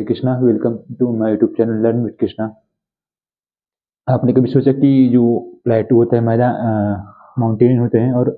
Krishna, welcome to my YouTube channel learn with Krishna. आपने कभी सोचा कि जो प्लेटू होता है, मैदान, माउंटेन होते हैं और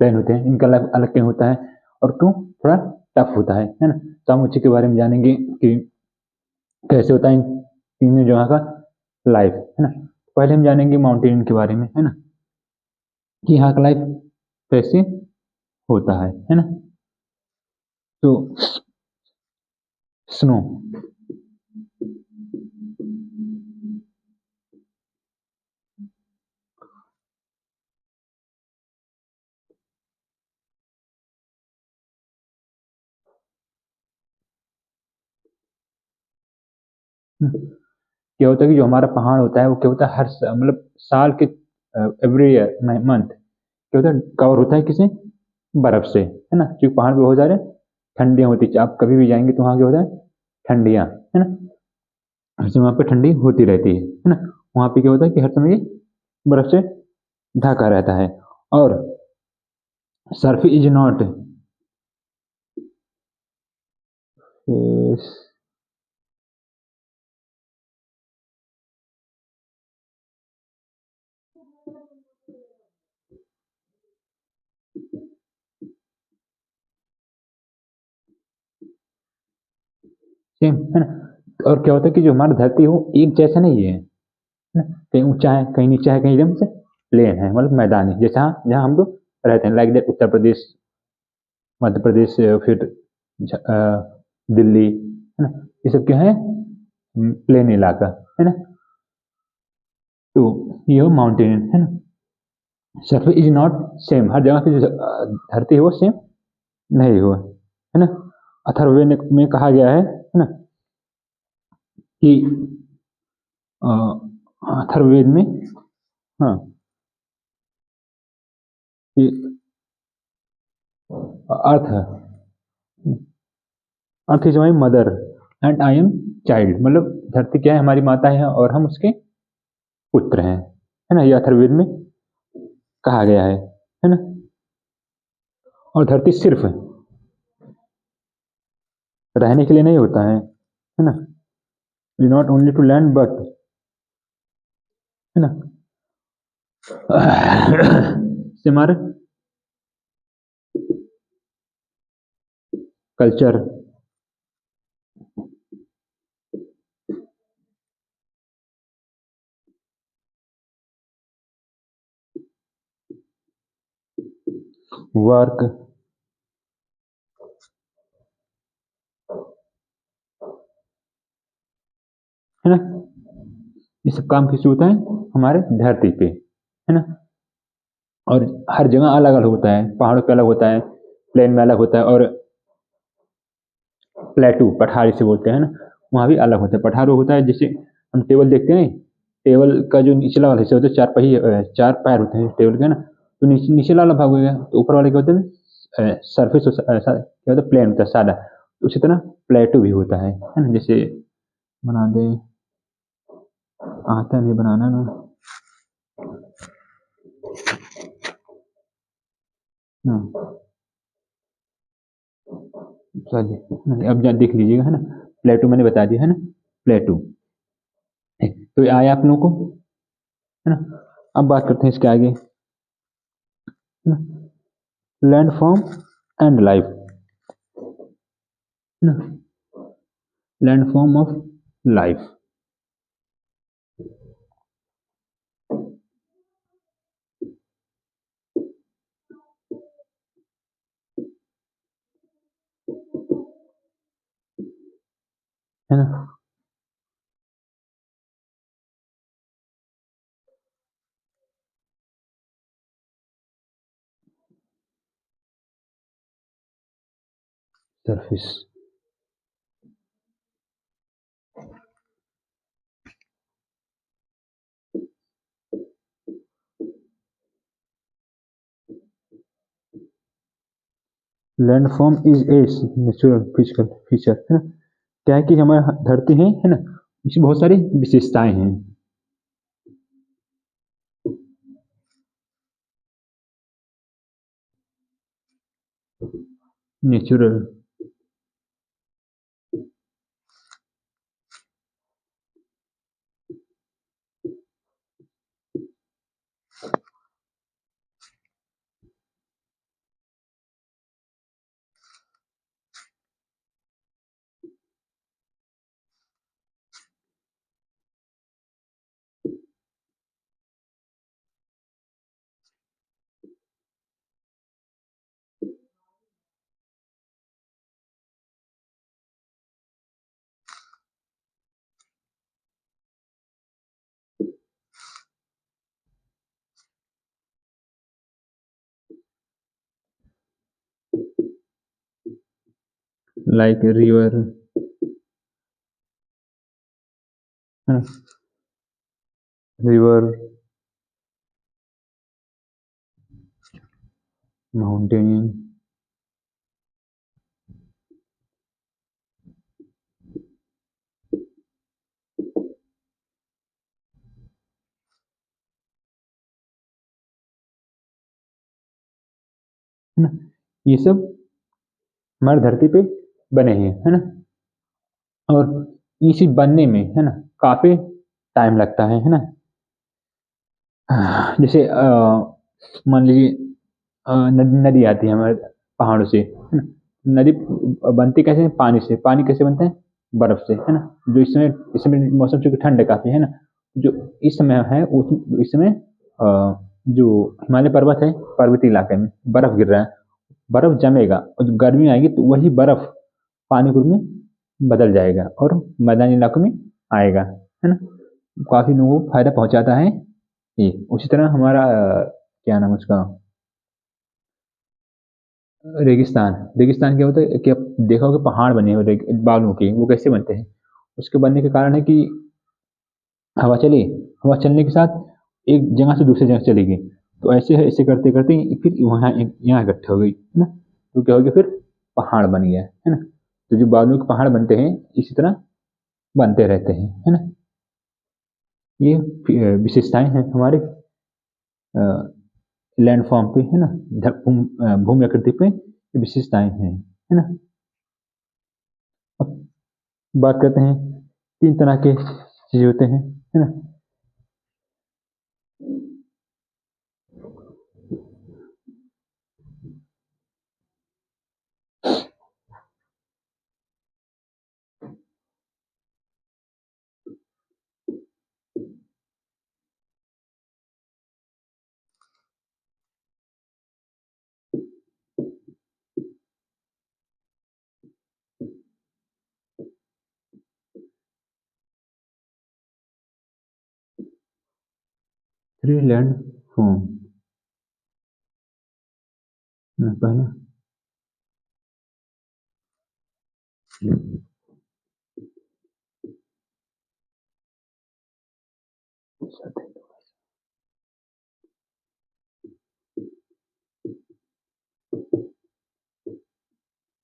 प्लेन होते हैं, इनका अलग अलग क्यों होता है और क्यों थोड़ा टफ होता है ना? तो हम उसी के बारे में जानेंगे कि कैसे होता है इन तीनों जगह का लाइफ, है ना। पहले हम जानेंगे माउंटेन के बारे में, है ना, कि यहाँ का लाइफ कैसे होता है ना। तो स्नो, क्या होता है कि जो हमारा पहाड़ होता है वो क्या होता है, मतलब साल के एवरी ईयर मंथ क्या होता है, कवर होता है किसे, बर्फ से, है ना। क्योंकि पहाड़ पे बहुत सारे ठंडियाँ होती है, आप कभी भी जाएंगे तो वहाँ क्या होता है, ठंडियाँ, है ना। हर समय वहाँ पे ठंडी होती रहती है ना। वहाँ पे क्या होता है कि हर समय ये बर्फ से ढका रहता है। और सर्फ इज नॉट सेम, है ना। और क्या होता है कि जो हमारी धरती है वो एक जैसा नहीं है ना। कहीं ऊंचा है, कहीं नीचा है, कहीं एकदम से प्लेन है, मतलब मैदानी, जैसा जहाँ हम लोग रहते हैं, लाइक दैट उत्तर प्रदेश, मध्य प्रदेश, फिर दिल्ली, है ना। ये सब क्या है, प्लेन इलाका, है ना। तो ये हो माउंटेन, है ना। सरफेस इज नॉट सेम, हर जगह की जो धरती है वो सेम नहीं हो, है ना। अथर्ववेद में कहा गया है ना, कि अथर्ववेद में, हाँ, कि earth earth is my mother and I am child, मतलब धरती क्या है, हमारी माता है और हम उसके पुत्र हैं, है ना। ये अथर्ववेद में कहा गया है ना। और धरती सिर्फ रहने के लिए नहीं होता है ना। Not only to land but, है ना, से हमारे कल्चर, वर्क, है ना, ये सब काम किस होता है, हमारे धरती पे, है ना। और हर जगह अलग अलग होता है, पहाड़ों पे अलग होता है, प्लेन में अलग होता है, और प्लेटू पठार से बोलते हैं ना, वहाँ भी अलग होता है। पठार वो होता है जैसे हम टेबल देखते हैं, टेबल का जो निचला वाला हिस्सा होता है, चार पहिए, चार पैर होते हैं टेबल के ना, तो निचला वाला भाग हो गया, तो ऊपर वाले क्या होते हैं, सरफेस क्या होता है, प्लेन होता है, सादा। तो उसी तरह प्लेटू भी होता है ना। जैसे बना दे, आता नहीं बनाना ना, चलिए अब देख लीजिएगा, है ना। प्लेटू मैंने बता दिया, है ना, प्लेटू। तो ये आया आप लोगों को, है ना। अब बात करते हैं इसके आगे, लैंडफॉर्म एंड लाइफ, है ना, लैंडफॉर्म ऑफ लाइफ, है ना। Surface, landform is a natural physical feature, है ना। क्या है कि हमारी धरती है ना, इसमें बहुत सारी विशेषताएं हैं। नेचुरल लाइक रिवर, है ना, रिवर, माउंटेन, है ना, ये सब हमारी धरती पे बने हैं, है ना। और इसी बनने में, है ना, काफी टाइम लगता है ना। जैसे मान लीजिए नदी नदी आती है हमारे पहाड़ों से, है ना। नदी बनती कैसे है? पानी से। पानी कैसे बनता है? बर्फ से, है ना। जो इस समय मौसम चूंकि ठंड है काफी, है ना। जो इस समय है इस समय जो हिमालय पर्वत है, पर्वतीय इलाके में बर्फ गिर रहा है। बर्फ जमेगा और जब गर्मी आएगी तो वही बर्फ पानी के रूप में बदल जाएगा और मैदानी इलाकों में आएगा, है ना। काफी लोगों को फायदा पहुंचाता है ये। उसी तरह हमारा क्या नाम है उसका, रेगिस्तान। रेगिस्तान क्या होता है कि आप देखा होगा पहाड़ बने हुए बालू के, वो कैसे बनते हैं? उसके बनने के कारण है कि हवा चली, हवा चलने के साथ एक जगह से दूसरी जगह चली गई। तो ऐसे है, ऐसे करते करते फिर वहाँ यहाँ इकट्ठे हो गई, है ना। तो क्या हो गया फिर? पहाड़ बन गया, है ना। तो जो बालू के पहाड़ बनते हैं इसी तरह बनते रहते हैं, है ना। ये विशेषताएं हैं हमारे लैंडफॉर्म पे, है ना। भूमि आकृति पे ये विशेषताएं हैं, है ना। अब बात करते हैं, तीन तरह के चीज होते हैं, है ना। थ्री लैंड फॉर्म, पहला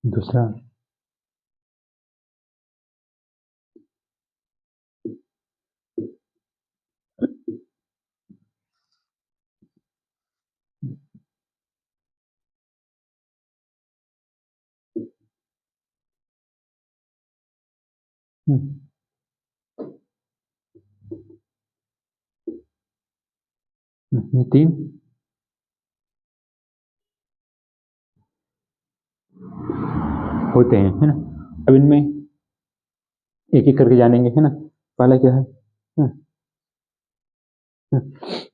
दूसरा ये तीन होते हैं, है ना। अब इनमें एक एक करके जानेंगे, है ना। पहला क्या है?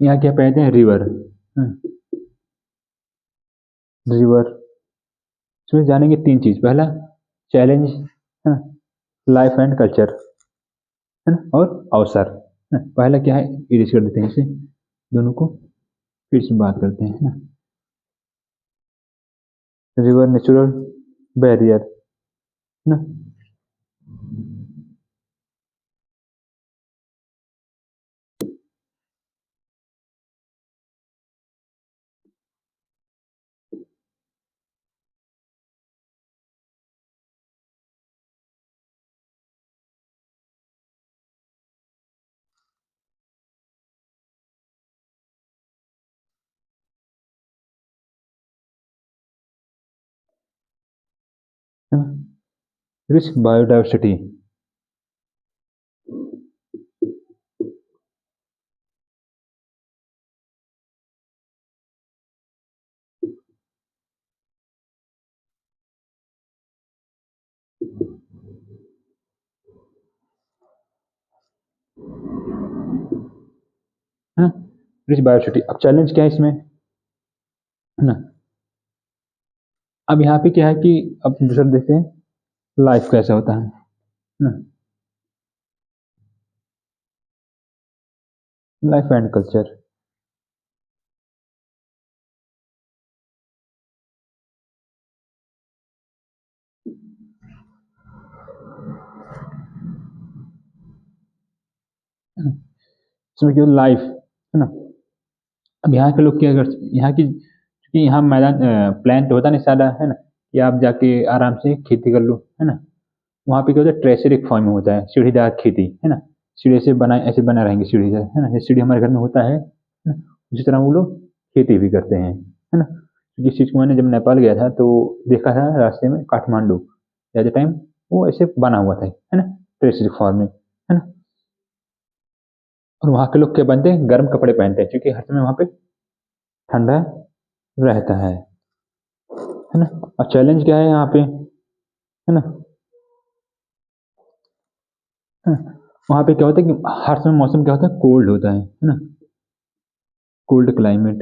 यहाँ क्या कहते हैं? River, river. इसमें जानेंगे तीन चीज। पहला चैलेंज, है ना, लाइफ एंड कल्चर, है ना, और अवसर, है ना। पहला क्या है, इरेज कर देते हैं इसे दोनों को, फिर से बात करते हैं, है ना। रिवर नेचुरल बैरियर, है ना। रिच बायोडाइवर्सिटी, है ना। Rich biodiversity. अब चैलेंज क्या है इसमें, है ना। अब यहाँ पे क्या है कि अब दूसरा देखते हैं लाइफ कैसा होता है ना, लाइफ एंड कल्चर। इसमें क्या लाइफ है ना। अब यहाँ के लोग क्या कर, यहाँ की क्योंकि यहाँ मैदान प्लान तो होता नहीं सारा है ना, कि आप जाके आराम से खेती कर लो है ना। वहाँ पे क्या होता है, ट्रेसरिक फॉर्म में होता है, सीढ़ीदार खेती है ना। सीढ़ी से बनाए ऐसे बना रहेंगे सीढ़ी से है ना, जैसे सीढ़ी हमारे घर में होता है ना, उसी तरह वो लोग खेती भी करते हैं है ना। जिस चीज़ को मैंने जब नेपाल गया था तो देखा था रास्ते में, काठमांडू एट द टाइम वो ऐसे बना हुआ था है ना, ट्रेसरिक फॉर्म में है ना। और वहाँ के लोग क्या पहनते हैं, गर्म कपड़े पहनते हैं, क्योंकि हर समय वहाँ पे ठंडा रहता है ना। और चैलेंज क्या है यहाँ पे है ना, वहाँ पे क्या होता है कि हर समय मौसम क्या होता है, कोल्ड होता है ना, कोल्ड क्लाइमेट,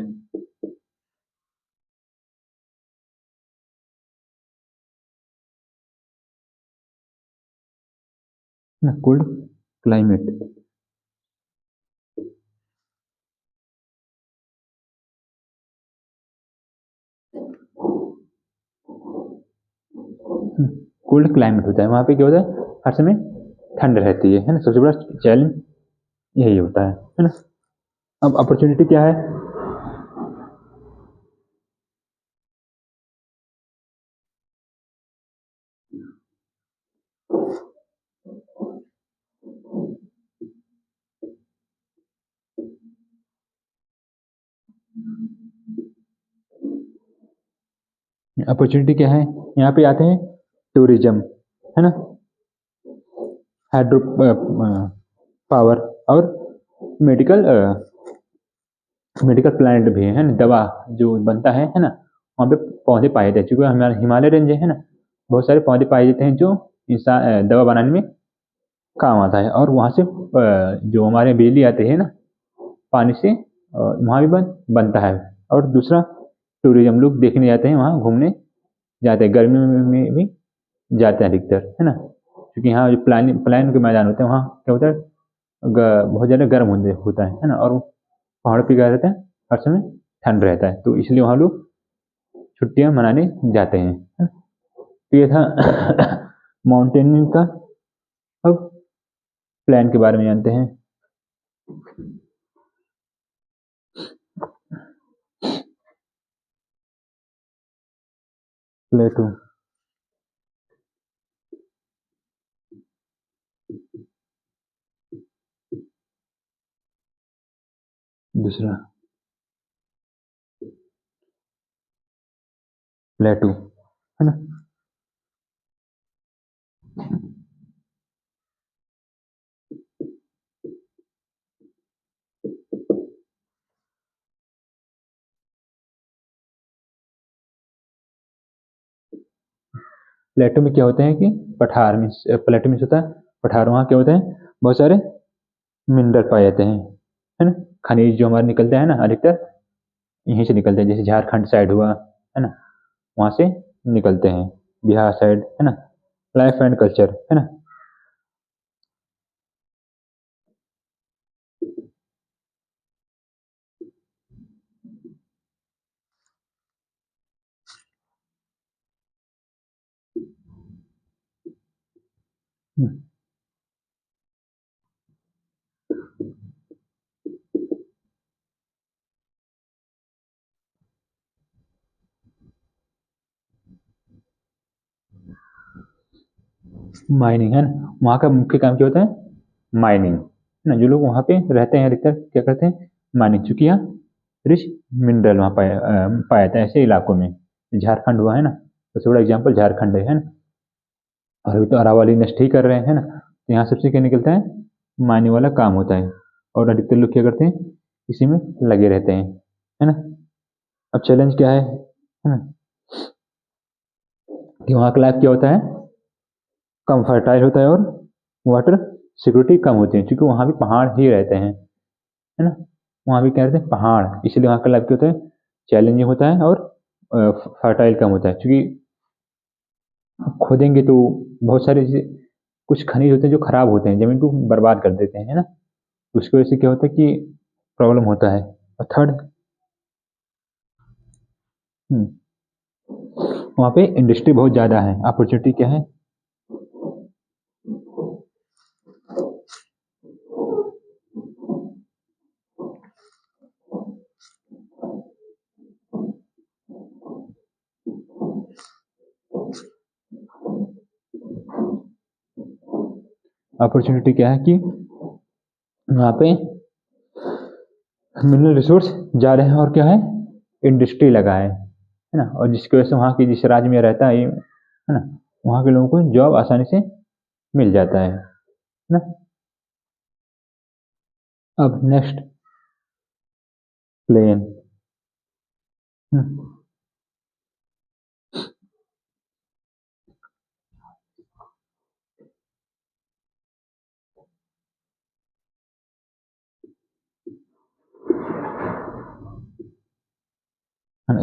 ना कोल्ड क्लाइमेट। कोल्ड क्लाइमेट होता है वहाँ पे, क्या होता है हर समय ठंड रहती है ना। सबसे बड़ा चैलेंज यही होता है ना। अब अपॉर्चुनिटी क्या है, अपॉर्चुनिटी क्या है, यहाँ पे आते हैं टूरिज्म है ना, हाइड्रो पावर, और मेडिकल मेडिकल प्लांट भी है ना, दवा जो बनता है ना। वहाँ पे पौधे पाए जाते हैं, क्योंकि हमारे हिमालय रेंज है ना, बहुत सारे पौधे पाए जाते हैं जो इंसान दवा बनाने में काम आता है। और वहाँ से जो हमारे बिजली आती है ना पानी से, वहाँ भी बनता है। और दूसरा टूरिज्म, लोग देखने जाते हैं, वहाँ घूमने जाते हैं, गर्मी में भी जाते हैं अधिकतर है ना। क्योंकि यहाँ जो प्लान के मैदान होते हैं, वहाँ क्या होता है, बहुत ज़्यादा गर्म होता है ना। और पहाड़ पे क्या रहता है, हर समय ठंड रहता है, तो इसलिए वहाँ लोग छुट्टियाँ मनाने जाते हैं है ना? तो ये था माउंटेनिंग का। अब प्लान के बारे में जानते हैं। प्लेटो, दूसरा प्लेटो है ना। प्लेटो में क्या होते हैं कि पठार में, प्लेटो में होता है पठार, वहाँ क्या होते हैं, बहुत सारे मिनरल पाए जाते हैं है ना। खनिज जो हमारे निकलते हैं ना, अधिकतर यहीं से निकलते हैं, जैसे झारखंड साइड हुआ है ना, वहाँ से निकलते हैं, बिहार साइड है ना। लाइफ एंड कल्चर है ना। माइनिंग है ना, वहाँ का मुख्य काम क्या होता है, माइनिंग है ना। जो लोग वहाँ पे रहते हैं अधिकतर क्या करते हैं, माइनिंग, चूंकि यहाँ रिच मिनरल वहाँ पाया जाता है ऐसे इलाकों में। झारखंड हुआ है ना, सबसे बड़ा एग्जाम्पल झारखंड है ना। और अभी तो अरावली इंडस्ट्री कर रहे हैं ना, तो यहाँ सबसे क्या निकलता है, माइनिंग वाला काम होता है। और अधिकतर लोग क्या करते हैं, इसी में लगे रहते हैं है ना। अब चैलेंज क्या है ना, कि वहाँ का लाइफ क्या होता है, कम फर्टाइल होता है, और वाटर सिक्योरिटी कम होती है, क्योंकि वहाँ भी पहाड़ ही रहते हैं है ना। वहाँ भी क्या रहते हैं, पहाड़, इसलिए वहाँ का लाइफ क्या होता है, चैलेंजिंग होता है, और फर्टाइल कम होता है। क्योंकि खोदेंगे तो बहुत सारे कुछ खनिज होते हैं जो खराब होते हैं, जमीन को बर्बाद कर देते हैं है ना। उसकी वजह से क्या होता है कि प्रॉब्लम होता है। और थर्ड, वहाँ पे इंडस्ट्री बहुत ज़्यादा है, अपॉर्चुनिटी क्या है, अपॉर्चुनिटी क्या है कि वहाँ पे मिनरल रिसोर्स जा रहे हैं और क्या है इंडस्ट्री लगा है ना, और जिसकी वजह से वहाँ की जिस राज्य में रहता है ना, वहाँ के लोगों को जॉब आसानी से मिल जाता है ना। अब नेक्स्ट प्लेन।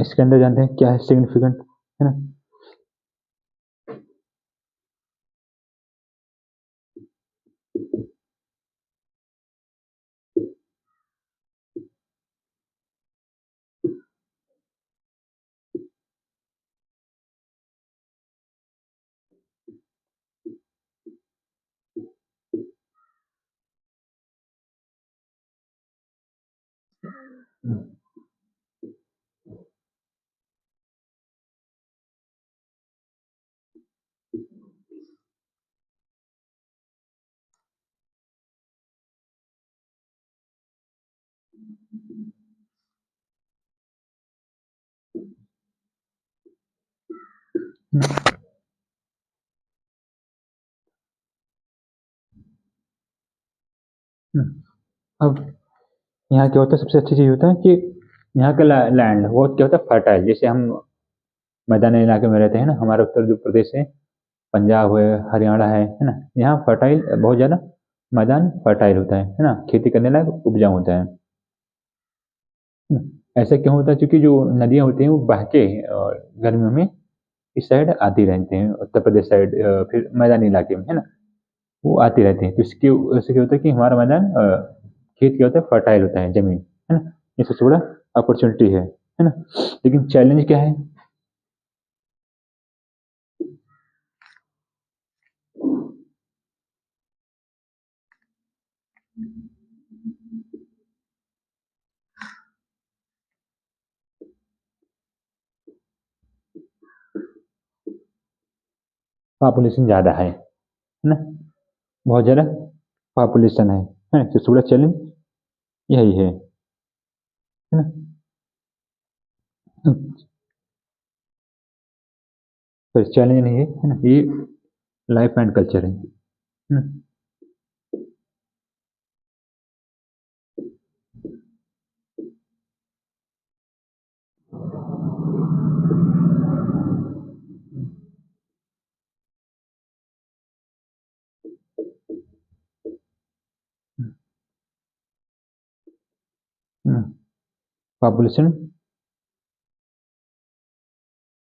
इसके अंदर जानते हैं क्या है सिग्निफिकेंट, है ना। अब यहाँ क्या होता है, सबसे अच्छी चीज होता है कि यहाँ का लैंड वो क्या होता है फर्टाइल। जैसे हम मैदानी इलाके में रहते हैं ना, हमारा उत्तर जो प्रदेश है, पंजाब है, हरियाणा है ना, यहाँ फर्टाइल बहुत ज़्यादा मैदान फर्टाइल होता है ना, खेती करने लायक उपजाऊ होता है। ऐसा क्यों होता है, क्योंकि जो नदियाँ होती हैं वो बह के और गर्मियों में इस साइड आती रहती हैं, उत्तर प्रदेश साइड, फिर मैदानी इलाके में है ना, वो आती रहती हैं। तो इसकी वजह से क्या होता है कि हमारा मैदान खेत क्या होता है फर्टाइल होता है, जमीन है ना, ये सबसे बड़ा अपॉर्चुनिटी है ना। लेकिन चैलेंज क्या है, पॉपुलेशन ज़्यादा है ना, बहुत ज़्यादा पॉपुलेशन है सबसे बड़ा चैलेंज यही है ना। तो चैलेंज नहीं है ना, ये लाइफ एंड कल्चर है ना। पॉपुलेशन,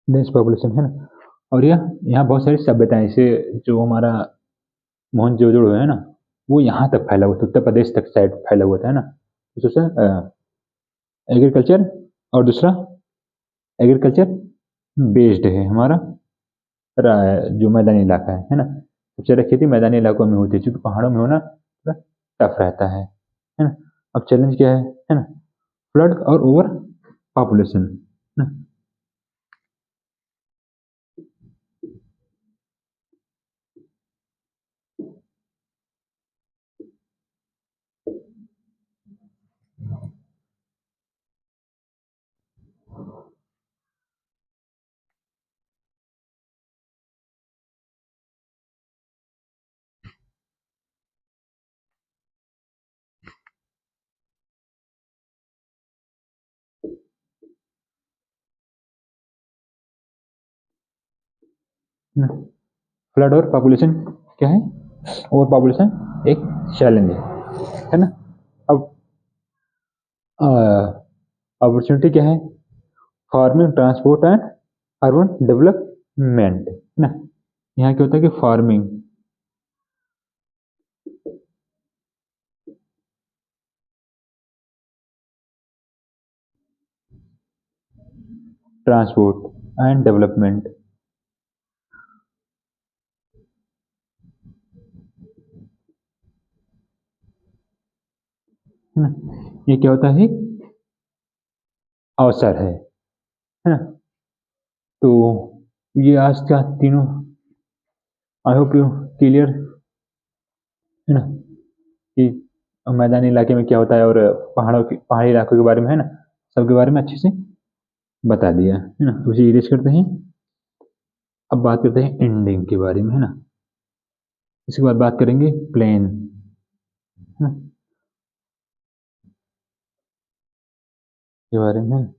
डेंस पॉपुलेशन है ना। और यह यहाँ बहुत सारी सभ्यताएं, जैसे जो हमारा मोहनजोदड़ो है ना, वो यहाँ तक फैला हुआ था, उत्तर प्रदेश तक साइड फैला हुआ था है ना। तो दूसरा एग्रीकल्चर, और दूसरा एग्रीकल्चर बेस्ड है हमारा जो मैदानी इलाका है ना। सबसे ज़्यादा खेती मैदानी इलाकों में होती है, क्योंकि पहाड़ों में होना थोड़ा टफ रहता है ना। अब चैलेंज क्या है ना, फ्लड और ओवर पॉपुलेशन ना। फ्लड और पॉपुलेशन क्या है, ओवर पॉपुलेशन एक चैलेंज है ना। अब अपॉर्चुनिटी क्या है, farming, transport and urban development है ना। यहाँ क्या होता है कि फार्मिंग, ट्रांसपोर्ट एंड डेवलपमेंट है ना। ये क्या होता है, अवसर है ना। तो ये आज का तीनों, आई होप यू क्लियर है ना, कि मैदानी इलाके में क्या होता है और पहाड़ी इलाकों के बारे में, है ना, सबके बारे में अच्छे से बता दिया, है ना। उसे इरेज करते हैं। अब बात करते हैं एंडिंग के बारे में, है ना। इसके बाद बात करेंगे प्लेन, है ना, के बारे में।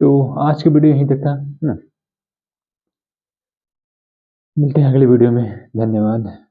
तो आज की वीडियो यहीं तक था, है ना। मिलते हैं अगली वीडियो में। धन्यवाद।